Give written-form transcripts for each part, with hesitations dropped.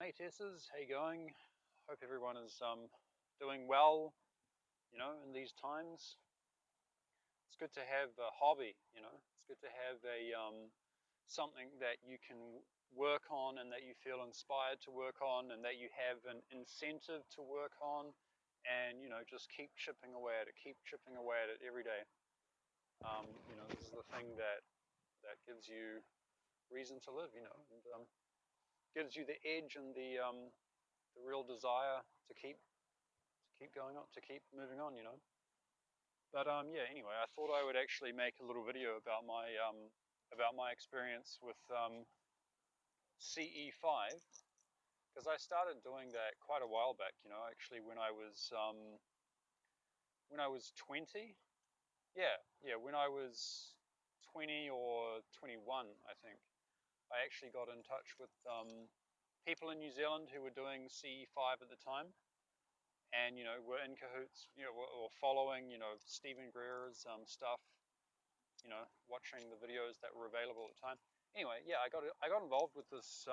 Hey Tessers, how you going? Hope everyone is doing well, in these times. It's good to have a hobby, It's good to have a something that you can work on and that you feel inspired to work on and that you have an incentive to work on and, just keep chipping away at it, keep chipping away at it every day. This is the thing that gives you reason to live, and gives you the edge and the real desire to keep going on, to keep moving on, But yeah, anyway, I thought I would actually make a little video about my experience with CE5 because I started doing that quite a while back, actually when I was 20. Yeah, when I was 20 or 21, I think. I actually got in touch with people in New Zealand who were doing CE5 at the time. And we're in cahoots, or following, Stephen Greer's stuff, watching the videos that were available at the time. Anyway, yeah, I got involved with this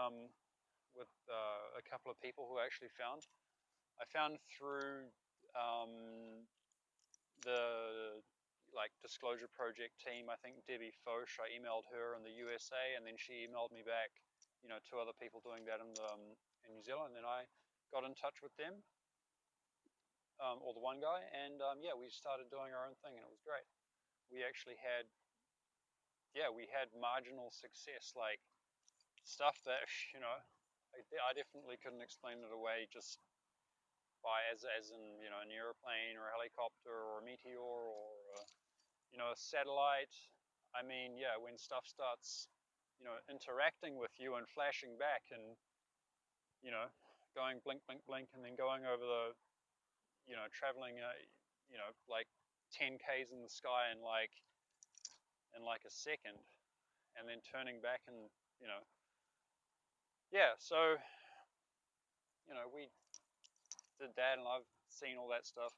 with a couple of people who I actually found. I found through the disclosure project team. I think Debbie Foch. I emailed her in the USA, and then she emailed me back. Two other people doing that in New Zealand. And then I got in touch with them. Or the one guy, and yeah, we started doing our own thing, and it was great. We actually had, yeah, we had marginal success, like stuff that, I definitely couldn't explain it away just by as in, an airplane or a helicopter or a meteor or, a satellite. I mean, yeah, when stuff starts, interacting with you and flashing back and, going blink, blink, blink, and then going over the, traveling, like 10 Ks in the sky in like a second, and then turning back and, yeah, so, we did that, and I've seen all that stuff.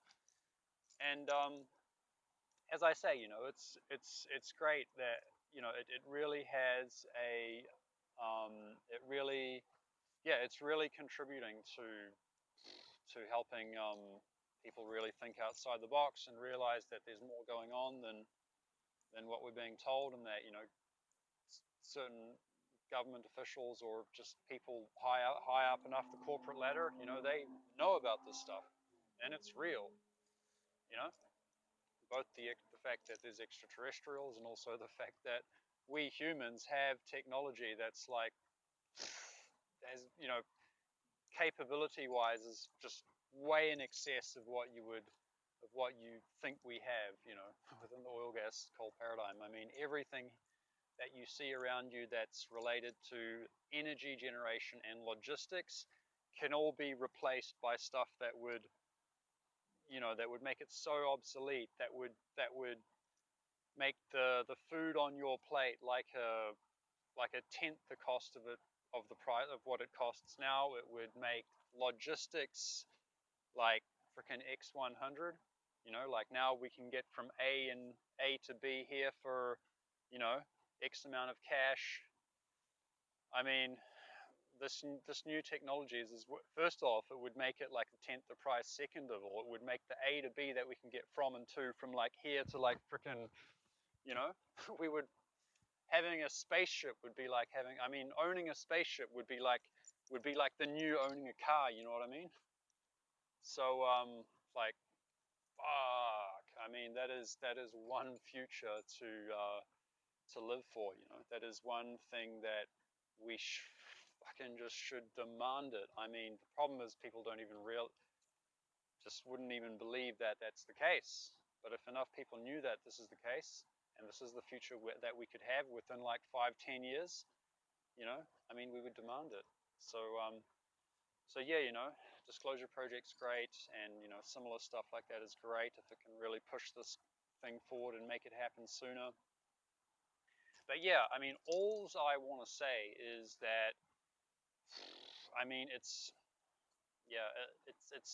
And as I say, it's great that, it really has a, it's really contributing to helping people really think outside the box and realize that there's more going on than what we're being told, and that, certain government officials or just people high up enough the corporate ladder, they know about this stuff, and it's real, you know, both the fact that there's extraterrestrials and also the fact that we humans have technology that's like, as capability wise is just way in excess of what you think we have, within the oil gas coal paradigm. I mean, everything that you see around you that's related to energy generation and logistics can all be replaced by stuff that would, that would make it so obsolete, that would make the food on your plate like a tenth the cost of the price of what it costs now. It would make logistics like freaking X100. Like now we can get from A to B here for, X amount of cash. I mean, this new technology is first off, it would make it like a tenth the price. Second of all, it would make the A to B that we can get from and to, from like here to like freaking, we would, having a spaceship would be like having, I mean, owning a spaceship would be like the new owning a car. You know what I mean? So like, fuck. I mean, that is one future to live for. That is one thing that we fucking just should demand it. I mean, the problem is people don't even just wouldn't even believe that that's the case. But if enough people knew that this is the case, and this is the future that we could have within like 5-10 years, I mean, we would demand it. So yeah, disclosure project's great, and similar stuff like that is great if it can really push this thing forward and make it happen sooner. But yeah, I mean, all I want to say is that, I mean, it's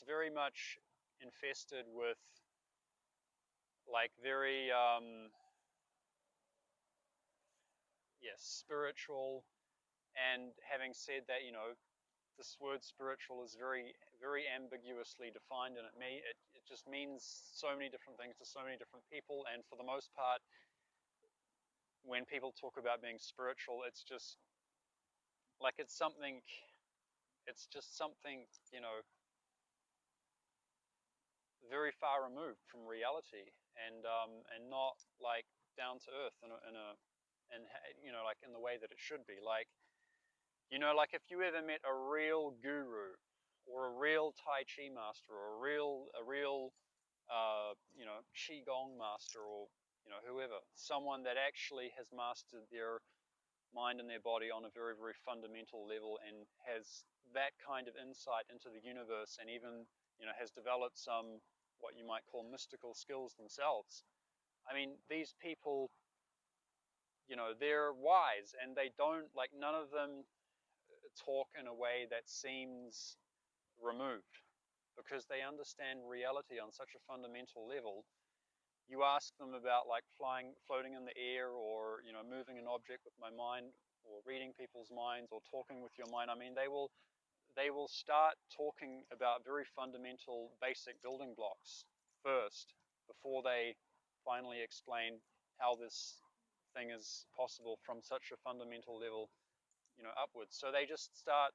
very much infested with like very spiritual. And having said that, this word spiritual is very, very ambiguously defined, and it just means so many different things to so many different people. And for the most part, when people talk about being spiritual, it's just like it's just something, very far removed from reality, and not like down to earth and like in the way that it should be. Like, like if you ever met a real guru or a real Tai Chi master or a real Qigong master, or whoever, someone that actually has mastered their mind and their body on a very, very fundamental level and has that kind of insight into the universe, and even has developed some what you might call mystical skills themselves. I mean, these people, they're wise, and they don't, like, none of them talk in a way that seems removed, because they understand reality on such a fundamental level. You ask them about like floating in the air, or moving an object with my mind, or reading people's minds, or talking with your mind. I mean, they will start talking about very fundamental, basic building blocks first, before they finally explain how this thing is possible from such a fundamental level, upwards. So they just start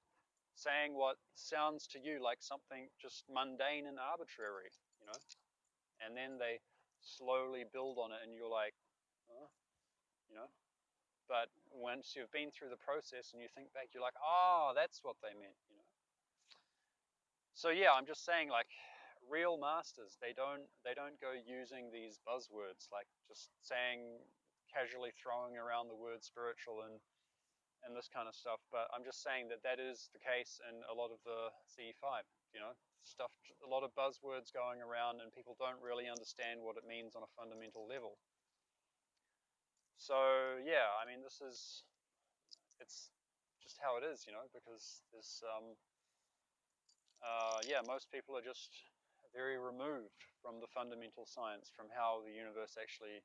saying what sounds to you like something just mundane and arbitrary, and then they slowly build on it, and you're like, oh, you know. But once you've been through the process and you think back, you're like, oh, that's what they meant. So yeah, I'm just saying, like, real masters, they don't go using these buzzwords, like just saying, casually throwing around the word spiritual and this kind of stuff. But I'm just saying that that is the case in a lot of the CE5, stuff, a lot of buzzwords going around, and people don't really understand what it means on a fundamental level. So yeah, I mean, it's just how it is, because there's yeah, most people are just very removed from the fundamental science, from how the universe actually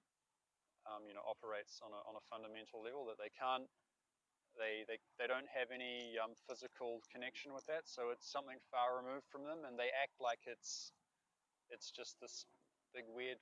operates on a fundamental level, that they can't, they don't have any physical connection with that. So it's something far removed from them, and they act like it's just this big weird